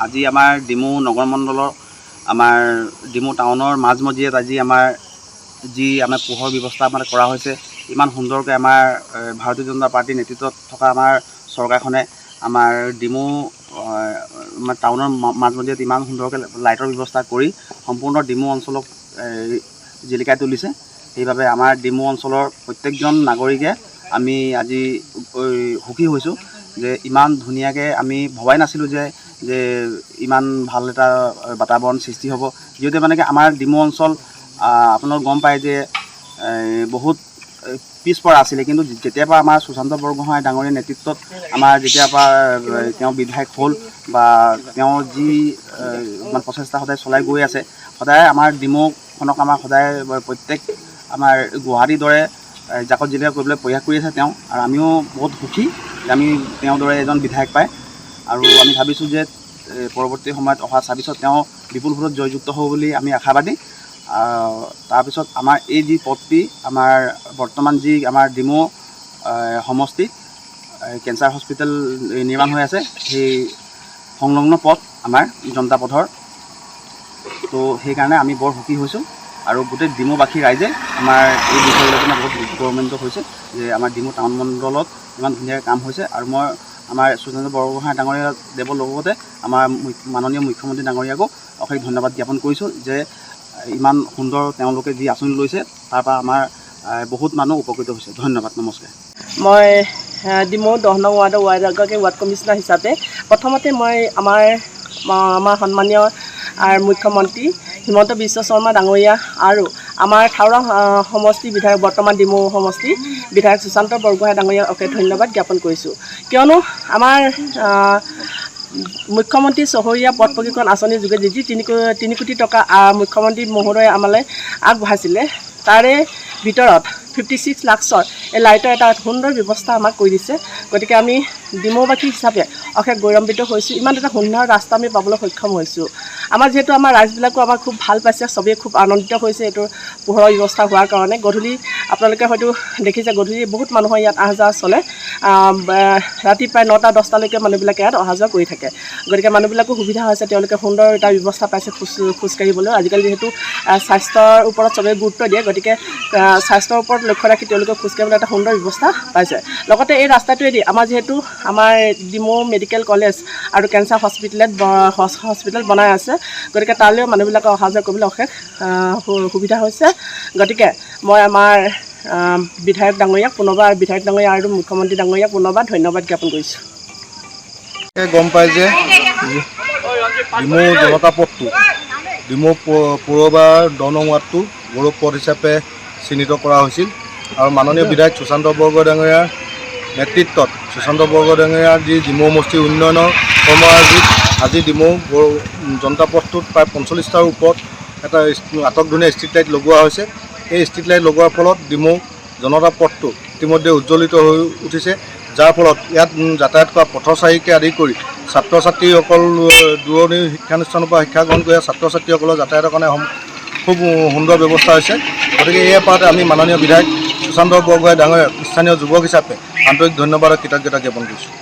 আজি আমাৰ ডিমৌ নগৰ মণ্ডলৰ আমাৰ ডিমৌ টাউনৰ মাজমজিয়াত আজি আমাৰ যি আমাৰ পোহৰ ব্যৱস্থা মানে কৰা হৈছে ইমান সুন্দৰকৈ আমাৰ ভাৰতীয় জনতা পাৰ্টিৰ নেতৃত্বত থকা আমাৰ চৰকাৰখনে আমাৰ ডিমৌ আমাৰ টাউনৰ মাজমজিয়াত ইমান সুন্দৰকৈ লাইটৰ ব্যৱস্থা কৰি সম্পূৰ্ণ ডিমৌ অঞ্চলক জিলিকাই তুলিছে। সেইবাবে আমাৰ ডিমৌ অঞ্চলৰ প্ৰত্যেকজন নাগৰিকে আমি আজি সুখী হৈছোঁ যে ইমান ধুনীয়াকৈ আমি ভবাই নাছিলোঁ যে ইমান ভাল এটা বাতাবৰণ সৃষ্টি হ'ব। যিহেতু মানে কি আমাৰ ডিমৌ অঞ্চল আপোনালোক গম পায় যে বহুত পিছপৰা আছিলে, কিন্তু যেতিয়াৰ পৰা আমাৰ সুশান্ত বৰগোহাঁই ডাঙৰীয়াৰ নেতৃত্বত আমাৰ যেতিয়াৰ পৰা তেওঁ বিধায়ক হ'ল বা তেওঁ যি প্ৰচেষ্টা সদায় চলাই গৈ আছে, সদায় আমাৰ ডিমৌখনক আমাৰ সদায় প্ৰত্যেক আমাৰ গুৱাহাটীৰ দৰে জাকত জিলিকা কৰিবলৈ প্ৰয়াস কৰি আছে তেওঁ। আৰু আমিও বহুত সুখী যে আমি তেওঁৰ দৰে এজন বিধায়ক পায়। আৰু আমি ভাবিছোঁ যে পৰৱৰ্তী সময়ত অহা ২৬ত তেওঁ বিপুল ভোটত জয়যুক্ত হ'ব বুলি আমি আশাবাদী। তাৰপিছত আমাৰ এই যি পদটি আমাৰ বৰ্তমান যি আমাৰ ডিমৌ সমষ্টিত কেঞ্চাৰ হস্পিটেল নিৰ্মাণ হৈ আছে, সেই সংলগ্ন পদ আমাৰ জনতা পথৰ। তো সেইকাৰণে আমি বৰ সুখী হৈছোঁ আৰু গোটেই ডিমৌবাসী ৰাইজে আমাৰ এই বিষয়লৈ বহুত গৌৰৱান্বিত হৈছে যে আমাৰ ডিমৌ টাউন মণ্ডলত ইমান ধুনীয়াকৈ কাম হৈছে। আৰু মই আমাৰ সুশান্ত বৰগোহাঁই ডাঙৰীয়া দেৱৰ লগতে আমাৰ মাননীয় মুখ্যমন্ত্ৰী ডাঙৰীয়াকো অশেষ ধন্যবাদ জ্ঞাপন কৰিছোঁ যে ইমান সুন্দৰ তেওঁলোকে যি আঁচনি লৈছে তাৰ পৰা আমাৰ বহুত মানুহ উপকৃত হৈছে। ধন্যবাদ, নমস্কাৰ। মই ডিমৌ ১০ নং ৱাৰ্ডৰ ৱাৰ্ড কমিশ্যনাৰ হিচাপে প্ৰথমতে মই আমাৰ সন্মানীয় মুখ্যমন্ত্ৰী হিমন্ত বিশ্ব শৰ্মা ডাঙৰীয়া আৰু আমাৰ থাওৰা সমষ্টি বিধায়ক বৰ্তমান ডিমৌ সমষ্টি বিধায়ক সুশান্ত বৰগোহাঁই ডাঙৰীয়াক অশেষ ধন্যবাদ জ্ঞাপন কৰিছোঁ। কিয়নো আমাৰ মুখ্যমন্ত্ৰী চহৰীয়া পথ প্ৰশিক্ষণ আঁচনিৰ যোগেদি যি ৩ কোটি টকা মুখ্যমন্ত্ৰী মহোদয়ে আমালৈ আগবঢ়াইছিলে, তাৰে ভিতৰত 56 লাখৰ এই লাইটৰ এটা সুন্দৰ ব্যৱস্থা আমাক কৰি দিছে। গতিকে আমি ডিমৌবাসী হিচাপে অশেষ গৌৰৱান্বিত হৈছোঁ। ইমান এটা সুন্দৰ ৰাস্তা আমি পাবলৈ সক্ষম হৈছোঁ। আমাৰ যিহেতু আমাৰ ৰাইজবিলাকো আমাক খুব ভাল পাইছে, চবেই খুব আনন্দিত হৈছে এইটো পোহৰৰ ব্যৱস্থা হোৱাৰ কাৰণে। গধূলি আপোনালোকে হয়তো দেখিছে, গধূলি বহুত মানুহৰ ইয়াত অহা যোৱা চলে। ৰাতি প্ৰায় ৯টা 10টালৈকে মানুহবিলাকে ইয়াত অহা যোৱা কৰি থাকে। গতিকে মানুহবিলাকো সুবিধা হৈছে, তেওঁলোকে সুন্দৰ এটা ব্যৱস্থা পাইছে খোজকাঢ়িবলৈ। আজিকালি যিহেতু স্বাস্থ্যৰ ওপৰত চবেই গুৰুত্ব দিয়ে, গতিকে স্বাস্থ্যৰ ওপৰত লক্ষ্য ৰাখি তেওঁলোকে খোজকাঢ়িবলৈ এটা সুন্দৰ ব্যৱস্থা পাইছে। লগতে এই ৰাস্তাটোৱেদি আমাৰ যিহেতু আমাৰ ডিমৌ মেডিকেল কলেজ আৰু কেঞ্চাৰ হস্পিটেল বনাই আছে, গতিকে তালৈও মানুহবিলাকে অহা যোৱা কৰিবলৈ অশেষ সুবিধা হৈছে। গতিকে মই আমাৰ বিধায়ক ডাঙৰীয়াক পুনৰবাৰ আৰু মুখ্যমন্ত্ৰী ডাঙৰীয়াক পুনৰবাৰ ধন্যবাদ জ্ঞাপন কৰিছোঁ। গম পায় যে ডিমৌ জনতা পথটো ডিমৌ পৌৰসভাৰ ১০ নং ৱাৰ্ডটো গৌৰৱ পথ হিচাপে চিহ্নিত কৰা হৈছিল। আৰু মাননীয় বিধায়ক সুশান্ত বৰগোহাঁই ডাঙৰীয়াৰ নেতৃত্বত সুশান্ত বৰগোহাঁই ডাঙৰীয়াৰ যি ডিমৌ সমষ্টি উন্নয়নৰ কৰ্মৰাজিত আজি ডিমৌ জনতা পথটোত প্ৰায় ৪৫টাৰ ওপৰত এটা আটকধুনীয়া ষ্ট্ৰীট লাইট লগোৱা হৈছে। এই ষ্ট্ৰীট লাইট লগোৱাৰ ফলত ডিমৌ জনতা পথটো ইতিমধ্যে উজ্জ্বলিত হৈ উঠিছে, যাৰ ফলত ইয়াত যাতায়াত কৰা পথচাৰীকে আদি কৰি ছাত্ৰ ছাত্ৰীসকল দূৰণিৰ শিক্ষানুষ্ঠানৰ পৰা শিক্ষা গ্ৰহণ কৰা ছাত্ৰ ছাত্ৰীসকলৰ যাতায়াতৰ কাৰণে খুব সুন্দৰ ব্যৱস্থা হৈছে। গতিকে এই পাতে আমি মাননীয় বিধায়ক সুশান্ত বৰগোহাঁই ডাঙৰীয়াক স্থানীয় যুৱক হিচাপে আন্তৰিক ধন্যবাদ আৰু কৃতজ্ঞতা জ্ঞাপন কৰিছোঁ।